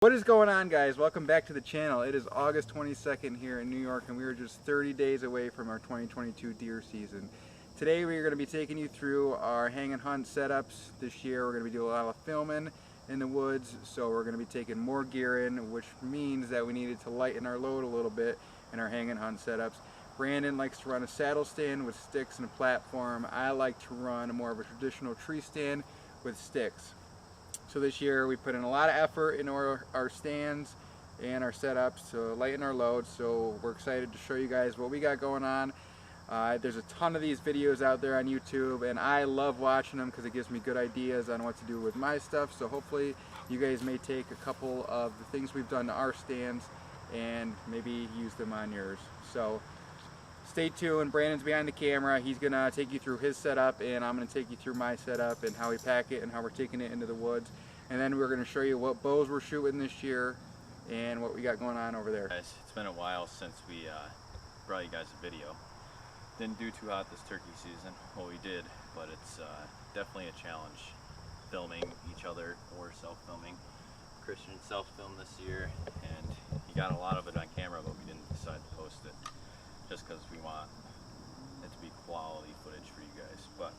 What is going on, guys? Welcome back to the channel. It is August 22nd here in New York, and we are just 30 days away from our 2022 deer season. Today we are going to be taking you through our hang and hunt setups. This year we're going to be doing a lot of filming in the woods, so we're going to be taking more gear in, which means that we needed to lighten our load a little bit in our hang and hunt setups. Brandon likes to run a saddle stand with sticks and a platform. I like to run more of a traditional tree stand with sticks. So this year we put in a lot of effort into our stands and our setups to lighten our load, so we're excited to show you guys what we got going on. There's a ton of these videos out there on YouTube, and I love watching them because it gives me good ideas on what to do with my stuff. So hopefully you guys may take a couple of the things we've done to our stands and maybe use them on yours. So stay tuned. Brandon's behind the camera. He's going to take you through his setup, and I'm going to take you through my setup and how we pack it and how we're taking it into the woods. And then we're going to show you what bows we're shooting this year and what we got going on over there. Guys, it's been a while since we brought you guys a video. Didn't do too hot this turkey season. Well, we did, but it's definitely a challenge filming each other or self-filming. Christian self-filmed this year, and he got a lot of it on camera, but we didn't decide to post it, just because we want it to be quality footage for you guys, but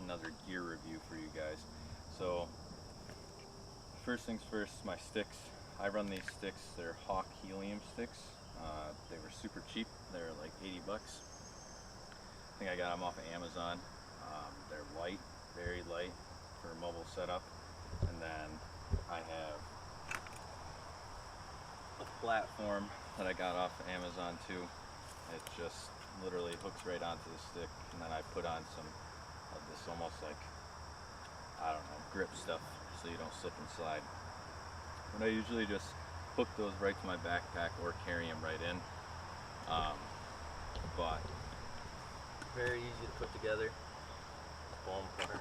another gear review for you guys. So first things first, my sticks. I run these sticks. They're Hawk helium sticks. They were super cheap. They're like 80 bucks. I think I got them off of Amazon. They're light, very light for a mobile setup. And then I have a platform that I got off of Amazon too. It just literally hooks right onto the stick, and then I put on some of this almost like, I don't know, grip stuff so you don't slip and slide. But I usually just hook those right to my backpack or carry them right in. But very easy to put together. Foam putter.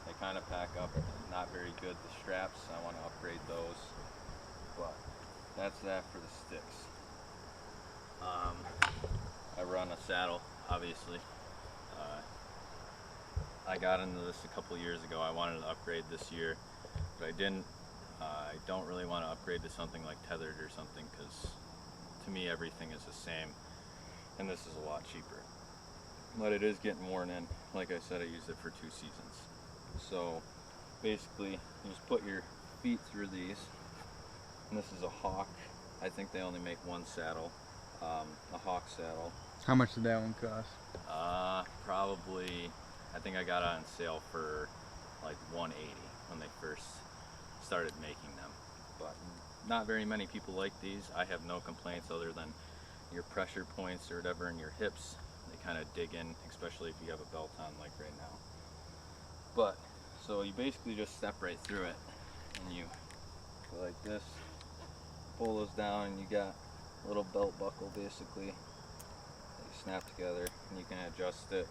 They kind of pack up, not very good. The straps, I want to upgrade those. But that's that for the sticks. I run a saddle, obviously. I got into this a couple years ago. I wanted to upgrade this year, but I didn't. I don't really want to upgrade to something like tethered or something, because to me everything is the same, and this is a lot cheaper. But it is getting worn in. Like I said, I used it for 2 seasons. So basically, you just put your feet through these, and this is a Hawk. I think they only make one saddle. A Hawk saddle. How much did that one cost? Probably, I think I got it on sale for like $180 when they first started making them. But not very many people like these. I have no complaints other than your pressure points or whatever in your hips. They kind of dig in, especially if you have a belt on like right now. But, so you basically just step right through it, and you go like this, pull those down, and you got a little belt buckle basically that you snap together, and you can adjust it.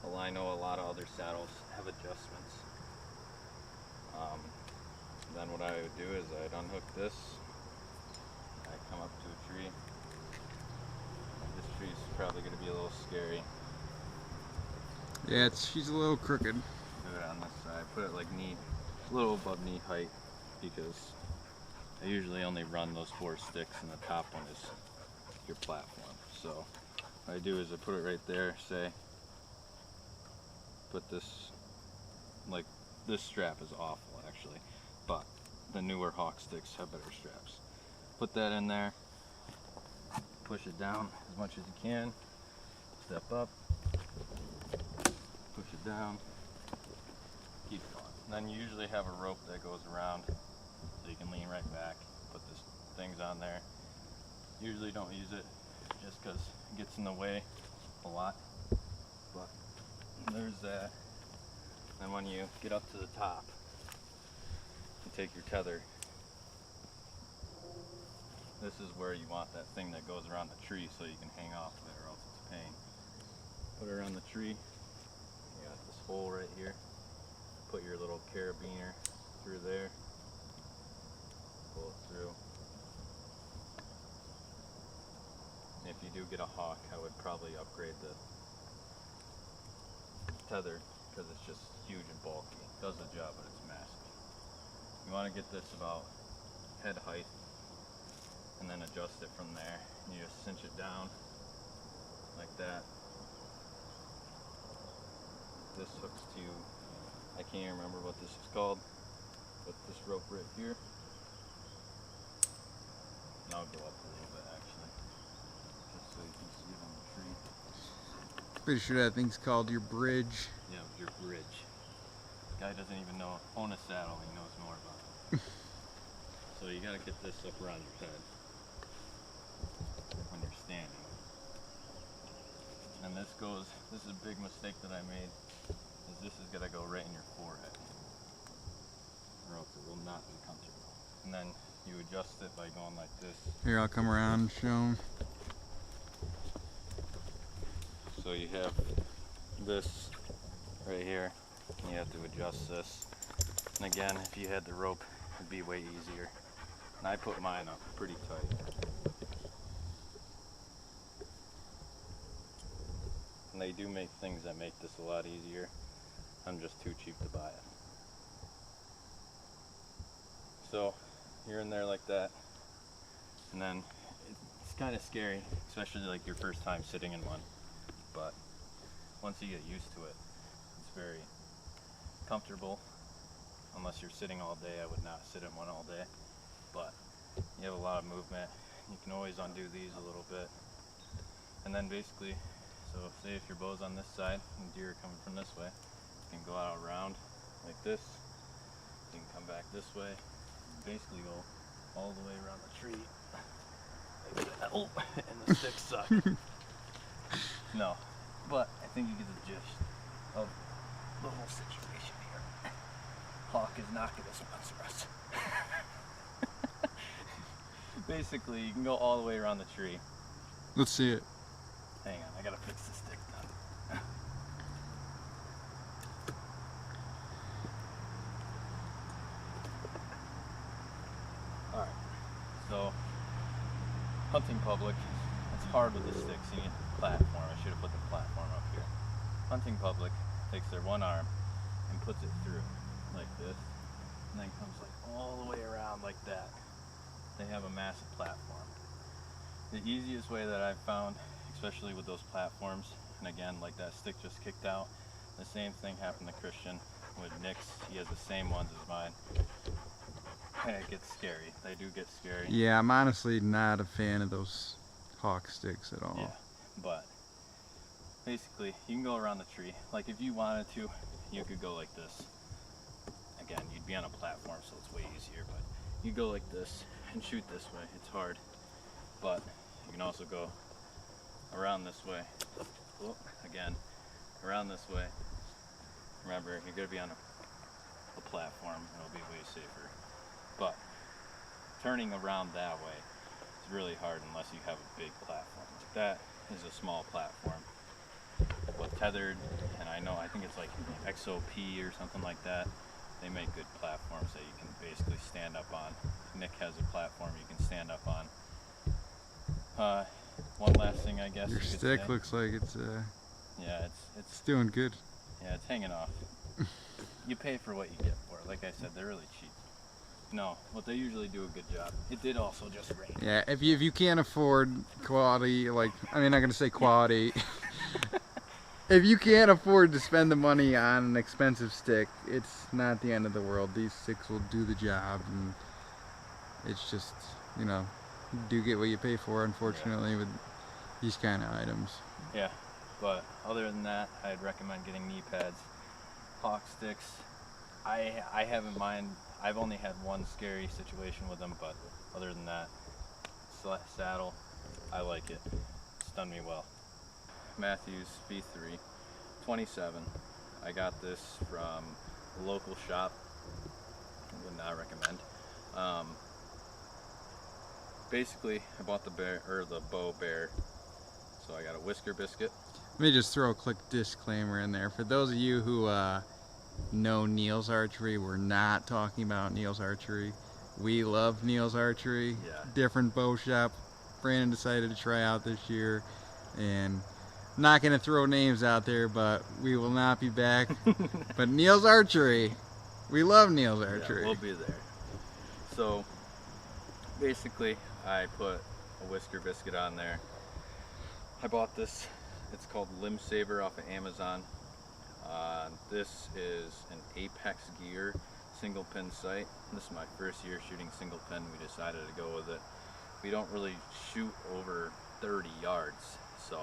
Well, I know a lot of other saddles have adjustments. Then what I would do is I'd unhook this, I'd come up to a tree. This tree's probably going to be a little scary. Yeah, she's a little crooked. Do it on this side, put it like knee, a little above knee height, because I usually only run those 4 sticks, and the top one is your platform. So what I do is I put it right there, say, put this, like, this strap is awful actually, but the newer Hawk sticks have better straps. Put that in there, push it down as much as you can, step up, push it down, keep going. And then you usually have a rope that goes around so you can lean right back, put the things on there. Usually don't use it just because it gets in the way a lot, but there's that. And when you get up to the top, you take your tether. This is where you want that thing that goes around the tree so you can hang off of it, or else it's a pain. Put it around the tree. You got this hole right here. Put your little carabiner through there. Pull it through. If you do get a Hawk, I would probably upgrade the tether, because it's just huge and bulky. It does the job, but it's massive. You want to get this about head height and then adjust it from there. You just cinch it down like that. This hooks to, I can't even remember what this is called, but this rope right here. And I'll go up a little bit actually, just so you can see it on the tree. Pretty sure that thing's called your bridge. Yeah, your bridge. Guy doesn't even own a saddle, he knows more about it. So you gotta get this up around your head when you're standing. And this is a big mistake that I made, is this is gonna go right in your forehead, or else it will not be comfortable. And then you adjust it by going like this. Here, I'll come around and show 'em. So you have this right here, and you have to adjust this. And again, if you had the rope, it'd be way easier. And I put mine up pretty tight. And they do make things that make this a lot easier. I'm just too cheap to buy it. So you're in there like that, and then it's kind of scary, especially like your first time sitting in one. But once you get used to it, it's very comfortable. Unless you're sitting all day, I would not sit in one all day. But you have a lot of movement. You can always undo these a little bit. And then basically, so say if your bow's on this side and deer are coming from this way, you can go out around like this. You can come back this way. Basically go all the way around the tree. Like that. Oh, and the sticks suck. No, but I think you get the gist of the whole situation here. Hawk is not going to sponsor us. Basically, you can go all the way around the tree. Let's see it. Hang on, I gotta fix the stick now. Alright, so hunting public, it's hard with the sticks. You need a platform. I should have put the platform up here. Hunting public takes their one arm and puts it through like this, and then comes like all the way around like that. They have a massive platform. The easiest way that I've found, especially with those platforms, and again, like that stick just kicked out, the same thing happened to Christian with Nick's. He has the same ones as mine. And it gets scary. They do get scary. Yeah, I'm honestly not a fan of those hawk sticks at all. Yeah, but basically, you can go around the tree. Like if you wanted to, you could go like this. Again, you'd be on a platform, so it's way easier, but you go like this and shoot this way. It's hard, but you can also go around this way. Oh, again, around this way. Remember, you're going to be on a platform. It'll be way safer. But turning around that way is really hard unless you have a big platform. Like that is a small platform. But Tethered, and I think it's like XOP or something like that. They make good platforms that you can basically stand up on. Nick has a platform you can stand up on. One last thing, I guess. Your you could stick say. looks like it's Yeah, it's it's doing good. yeah, it's hanging off. You pay for what you get for it. Like I said, they're really cheap. No, but they usually do a good job. It did also just rain. Yeah, if you can't afford quality, like I'm not gonna say quality. If you can't afford to spend the money on an expensive stick, it's not the end of the world. These sticks will do the job, and it's just, you know, you do get what you pay for, unfortunately, with these kind of items. Yeah, but other than that, I'd recommend getting knee pads. Hawk sticks, I have in mind, I've only had one scary situation with them, but other than that, saddle, I like it. It's done me well. Matthews V3 27. I got this from a local shop. I would not recommend. Basically, I bought the bow bear. So I got a whisker biscuit. Let me just throw a quick disclaimer in there. For those of you who know Neil's Archery, we're not talking about Neil's Archery. We love Neil's Archery. Yeah. Different bow shop Brandon decided to try out this year, and I'm not going to throw names out there, but we will not be back. But Neil's Archery, we love Neil's Archery. Yeah, we'll be there. So basically I put a whisker biscuit on there. I bought this, it's called Limb Saver off of Amazon. This is an Apex Gear single pin sight. This is my first year shooting single pin. We decided to go with it. We don't really shoot over 30 yards, so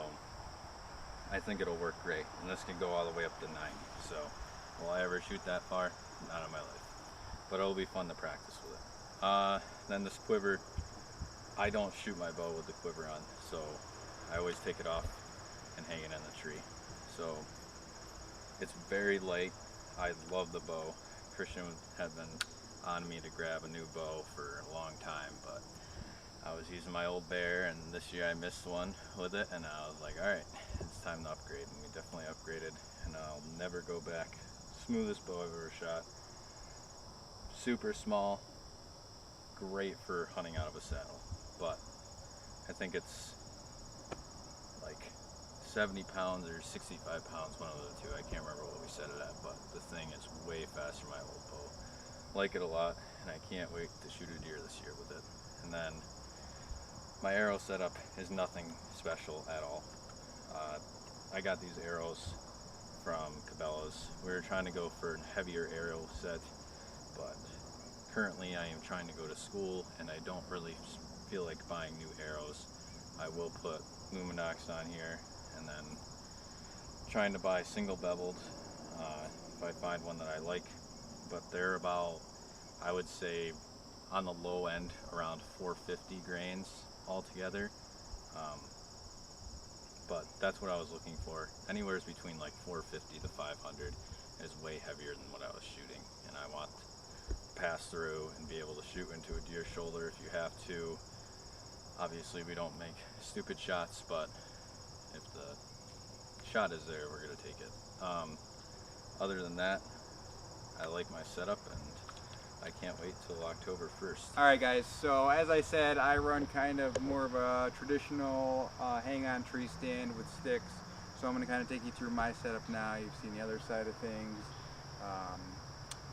I think it'll work great. And this can go all the way up to 90. So will I ever shoot that far? Not in my life. But it'll be fun to practice with it. Then this quiver, I don't shoot my bow with the quiver on, so I always take it off and hang it in the tree. So it's very light. I love the bow. Christian had been on me to grab a new bow for a long time, but I was using my old Bear, and this year I missed one with it, and I was like, alright, it's time to upgrade. And we definitely upgraded, and I'll never go back. Smoothest bow I've ever shot. Super small, great for hunting out of a saddle, but I think it's like 70 pounds or 65 pounds, one of the two. I can't remember what we set it at, but the thing is way faster than my old bow. Like it a lot, and I can't wait to shoot a deer this year with it. And then my arrow setup is nothing special at all. I got these arrows from Cabela's. We were trying to go for a heavier arrow set, but currently I am trying to go to school and I don't really feel like buying new arrows. I will put Luminox on here, and then trying to buy single beveled if I find one that I like, but they're about, I would say on the low end, around 450 grains altogether. But that's what I was looking for. Anywhere between like 450 to 500 is way heavier than what I was shooting, and I want to pass through and be able to shoot into a deer shoulder if you have to. Obviously we don't make stupid shots, but if the shot is there, we're going to take it. Other than that, I like my setup, and I can't wait till October 1st. Alright guys, so as I said, I run kind of more of a traditional hang-on tree stand with sticks. So I'm going to kind of take you through my setup now. You've seen the other side of things.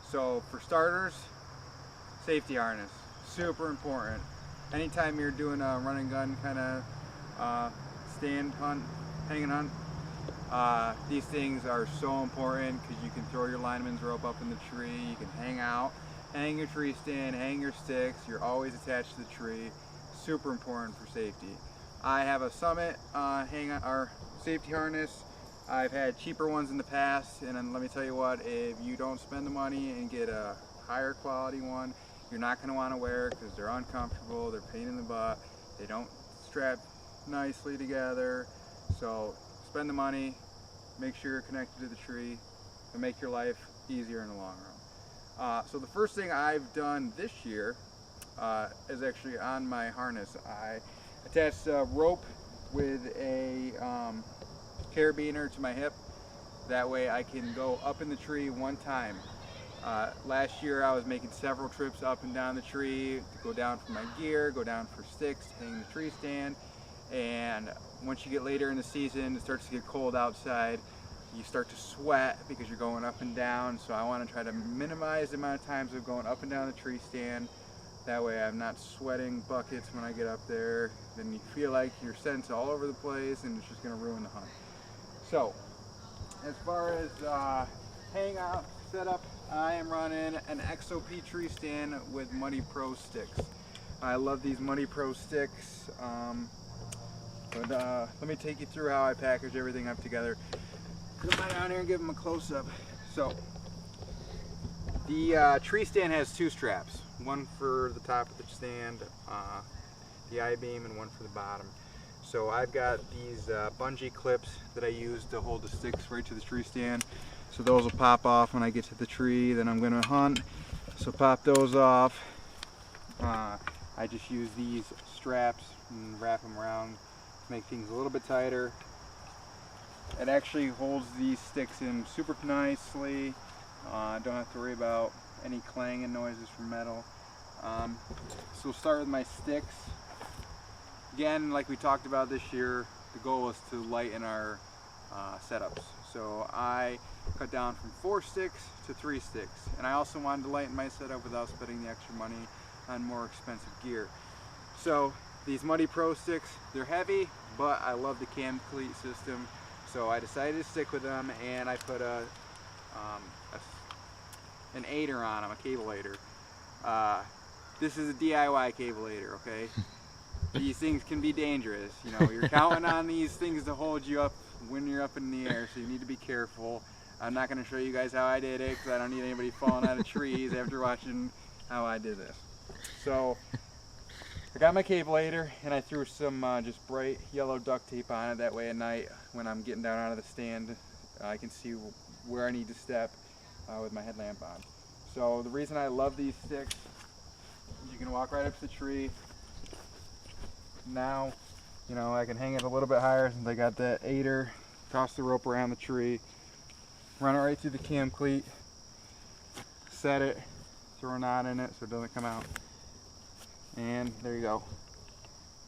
So for starters, safety harness, super important. Anytime you're doing a run and gun kind of stand hunt, hanging hunt, these things are so important because you can throw your lineman's rope up in the tree, you can hang out, hang your tree stand, hang your sticks, you're always attached to the tree. Super important for safety. I have a Summit safety harness. I've had cheaper ones in the past, and then let me tell you what, if you don't spend the money and get a higher quality one, you're not going to want to wear it because they're uncomfortable, they're a pain in the butt, they don't strap nicely together. So spend the money, make sure you're connected to the tree, and make your life easier in the long run. So the first thing I've done this year is actually on my harness. I attached a rope with a carabiner to my hip. That way I can go up in the tree one time. Last year I was making several trips up and down the tree to go down for my gear, go down for sticks, to hang the tree stand. And once you get later in the season, it starts to get cold outside. You start to sweat because you're going up and down. So I want to try to minimize the amount of times of going up and down the tree stand. That way I'm not sweating buckets when I get up there. Then you feel like your scent's all over the place and it's just going to ruin the hunt. So as far as hangout setup, I am running an XOP tree stand with Muddy Pro sticks. I love these Muddy Pro sticks. But let me take you through how I package everything up together. Come down here and give them a close-up. So the tree stand has two straps, one for the top of the stand, the I-beam, and one for the bottom. So I've got these bungee clips that I use to hold the sticks right to the tree stand. So those will pop off when I get to the tree, then I'm going to hunt. So pop those off. I just use these straps and wrap them around to make things a little bit tighter. It actually holds these sticks in super nicely. Don't have to worry about any clanging noises from metal. So we'll start with my sticks. Again, like we talked about this year, the goal was to lighten our setups. So I cut down from 4 sticks to 3 sticks. And I also wanted to lighten my setup without spending the extra money on more expensive gear. So these Muddy Pro sticks, they're heavy, but I love the cam cleat system, so I decided to stick with them, and I put an aider on them, a cable aider. This is a DIY cable aider, okay? These things can be dangerous. You know, you're counting on these things to hold you up when you're up in the air, so you need to be careful. I'm not going to show you guys how I did it, because I don't need anybody falling out of trees after watching how I did this. So I got my cable aider, and I threw some just bright yellow duct tape on it. That way at night, when I'm getting down out of the stand, I can see where I need to step with my headlamp on. So the reason I love these sticks is you can walk right up to the tree. Now, you know, I can hang it a little bit higher since I got that aider. Toss the rope around the tree, run it right through the cam cleat, set it, throw a knot in it so it doesn't come out, and there you go.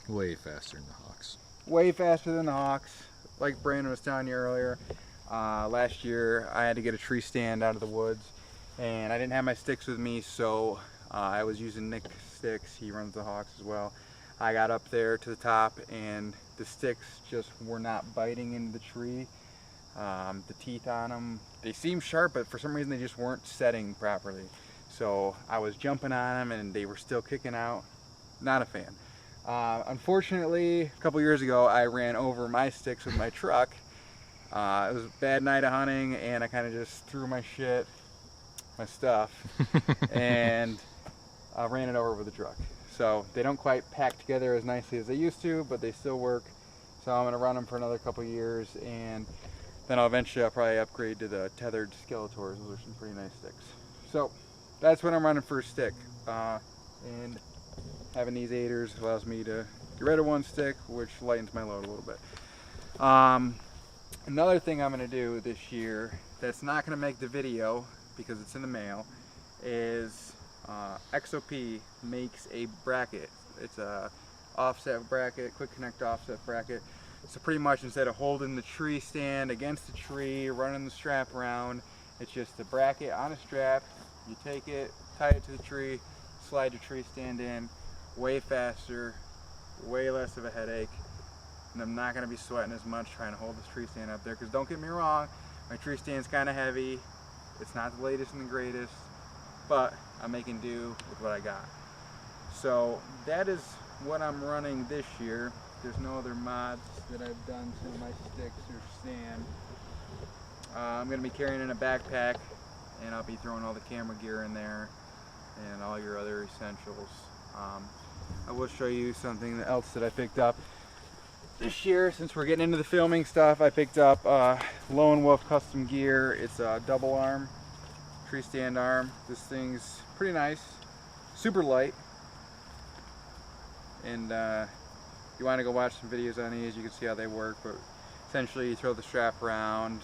Way faster than the Hawks. Way faster than the Hawks. Like Brandon was telling you earlier, last year I had to get a tree stand out of the woods, and I didn't have my sticks with me, so I was using Nick's sticks. He runs the Hawks as well. I got up there to the top, and the sticks just were not biting into the tree. The teeth on them, they seemed sharp, but for some reason they just weren't setting properly. So I was jumping on them, and they were still kicking out. Not a fan. Unfortunately, a couple years ago, I ran over my sticks with my truck. It was a bad night of hunting, and I kind of just threw my stuff, and I ran it over with the truck. So they don't quite pack together as nicely as they used to, but they still work. So I'm going to run them for another couple years, and then I'll probably upgrade to the tethered Skeletors. Those are some pretty nice sticks. So that's what I'm running for a stick. And having these aiders allows me to get rid of one stick, which lightens my load a little bit. Another thing I'm going to do this year that's not going to make the video because it's in the mail is XOP makes a bracket. It's a offset bracket, quick connect offset bracket. So pretty much instead of holding the tree stand against the tree, running the strap around, it's just a bracket on a strap. You take it, tie it to the tree, slide your tree stand in. Way faster, way less of a headache, and I'm not going to be sweating as much trying to hold this tree stand up there, because don't get me wrong, my tree stand's kind of heavy. It's not the latest and the greatest, but I'm making do with what I got. So that is what I'm running this year. There's no other mods that I've done to my sticks or stand. I'm going to be carrying in a backpack, and I'll be throwing all the camera gear in there and all your other essentials. I will show you something else that I picked up this year. Since we're getting into the filming stuff, I picked up Lone Wolf custom gear. It's a double arm, tree stand arm. This thing's pretty nice, super light, and you want to go watch some videos on these, you can see how they work. But essentially you throw the strap around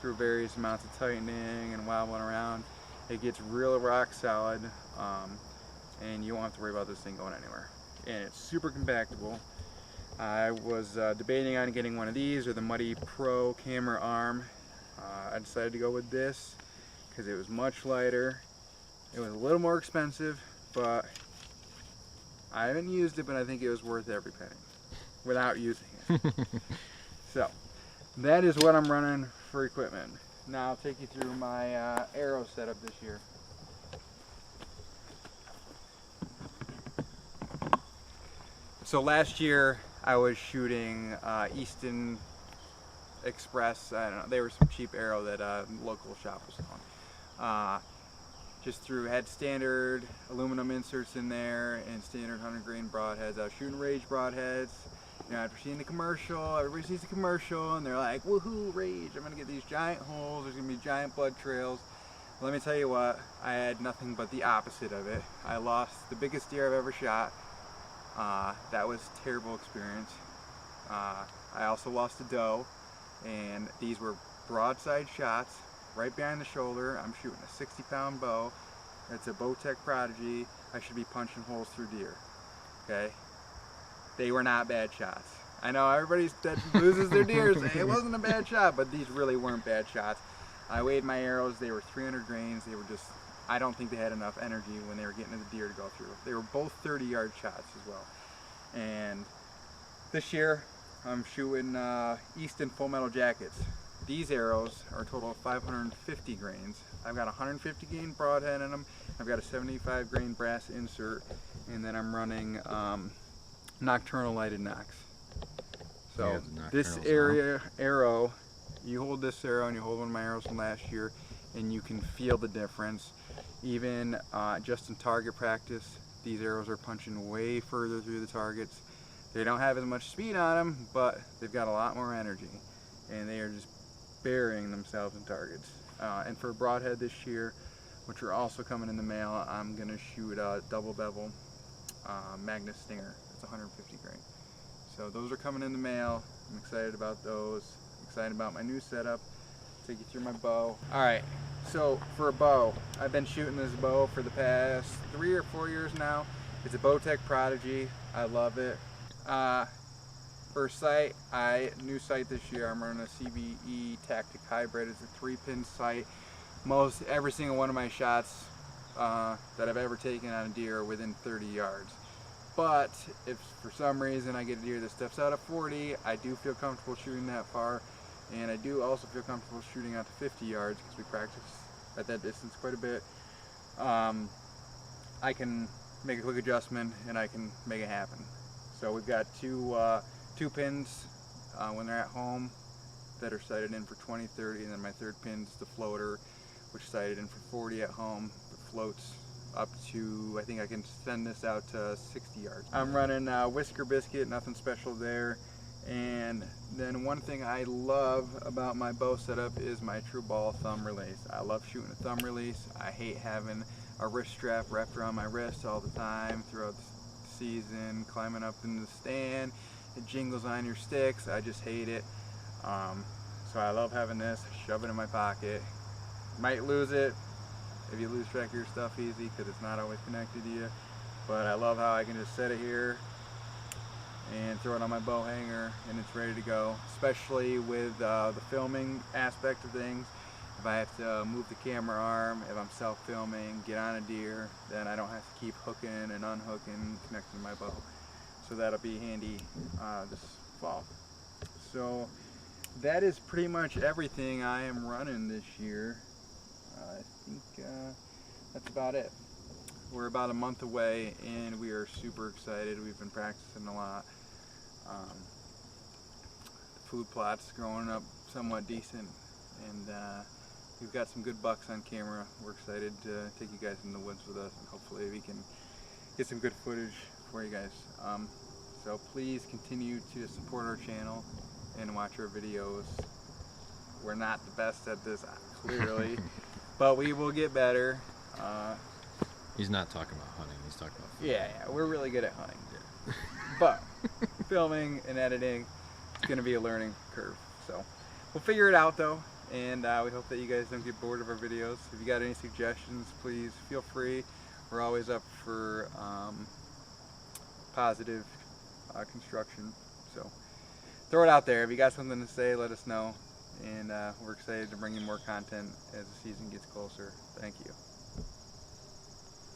through various amounts of tightening and wobbling around. It gets real rock solid, and you won't have to worry about this thing going anywhere. And it's super compactable. I was debating on getting one of these or the Muddy Pro camera arm. I decided to go with this because it was much lighter. It was a little more expensive, but I haven't used it, but I think it was worth every penny without using it. So that is what I'm running for equipment. Now I'll take you through my arrow setup this year. So last year I was shooting Easton Express. I don't know, they were some cheap arrow that a local shop was selling. Just had standard aluminum inserts in there and standard 100 grain broadheads. I was shooting Rage broadheads. You know, after seeing the commercial, everybody sees the commercial and they're like, woohoo, Rage, I'm gonna get these giant holes, there's gonna be giant blood trails. Let me tell you what, I had nothing but the opposite of it. I lost the biggest deer I've ever shot. That was a terrible experience. I also lost a doe, and these were broadside shots right behind the shoulder. I'm shooting a 60-pound bow. It's a Bowtech Prodigy. I should be punching holes through deer. Okay? They were not bad shots. I know everybody that loses their deer say it wasn't a bad shot, but these really weren't bad shots. I weighed my arrows. They were 300 grains. They were just I don't think they had enough energy when they were getting to the deer to go through. They were both 30-yard shots as well. And this year I'm shooting Easton Full Metal Jackets. These arrows are a total of 550 grains. I've got 150 grain broadhead in them. I've got a 75 grain brass insert, and then I'm running nocturnal lighted nocks. So this arrow, you hold this arrow and you hold one of my arrows from last year, and you can feel the difference. Even just in target practice, these arrows are punching way further through the targets. They don't have as much speed on them, but they've got a lot more energy, and they are just burying themselves in targets. And for broadhead this year, which are also coming in the mail, I'm gonna shoot a double bevel Magnus Stinger. It's 150 grain. So those are coming in the mail. I'm excited about those. I'm excited about my new setup. Take you through my bow. All right, so for a bow, I've been shooting this bow for the past 3 or 4 years now. It's a Bowtech Prodigy. I love it. For sight, new sight this year, I'm running a CBE Tactic Hybrid. It's a 3-pin sight. Every single one of my shots that I've ever taken on a deer are within 30 yards. But if for some reason I get a deer that steps out of 40, I do feel comfortable shooting that far. And I do also feel comfortable shooting out to 50 yards because we practice at that distance quite a bit. I can make a quick adjustment and I can make it happen. So we've got two pins when they're at home that are sighted in for 20, 30, and then my third pin's the floater, which is sighted in for 40 at home. It floats up to, I think I can send this out to 60 yards. I'm running Whisker Biscuit, nothing special there. And then one thing I love about my bow setup is my True Ball thumb release. I love shooting a thumb release. I hate having a wrist strap wrapped around my wrist all the time throughout the season, climbing up in the stand. It jingles on your sticks. I just hate it. So I love having this. Shove it in my pocket. Might lose it if you lose track of your stuff easy because it's not always connected to you. But I love how I can just set it here and throw it on my bow hanger and it's ready to go. Especially with the filming aspect of things. If I have to move the camera arm, if I'm self-filming, get on a deer, then I don't have to keep hooking and unhooking, connecting to my bow. So that'll be handy this fall. So that is pretty much everything I am running this year. I think that's about it. We're about a month away and we are super excited. We've been practicing a lot. The food plot's growing up somewhat decent, and we've got some good bucks on camera. We're excited to take you guys in the woods with us, and hopefully we can get some good footage for you guys. So please continue to support our channel and watch our videos. We're not the best at this, clearly, but we will get better. He's not talking about hunting, he's talking about food. Yeah, we're really good at hunting. Yeah. But filming and editing is going to be a learning curve. So we'll figure it out though, and we hope that you guys don't get bored of our videos. If you got any suggestions, please feel free. We're always up for positive construction. So throw it out there. If you got something to say, let us know. And we're excited to bring you more content as the season gets closer. Thank you.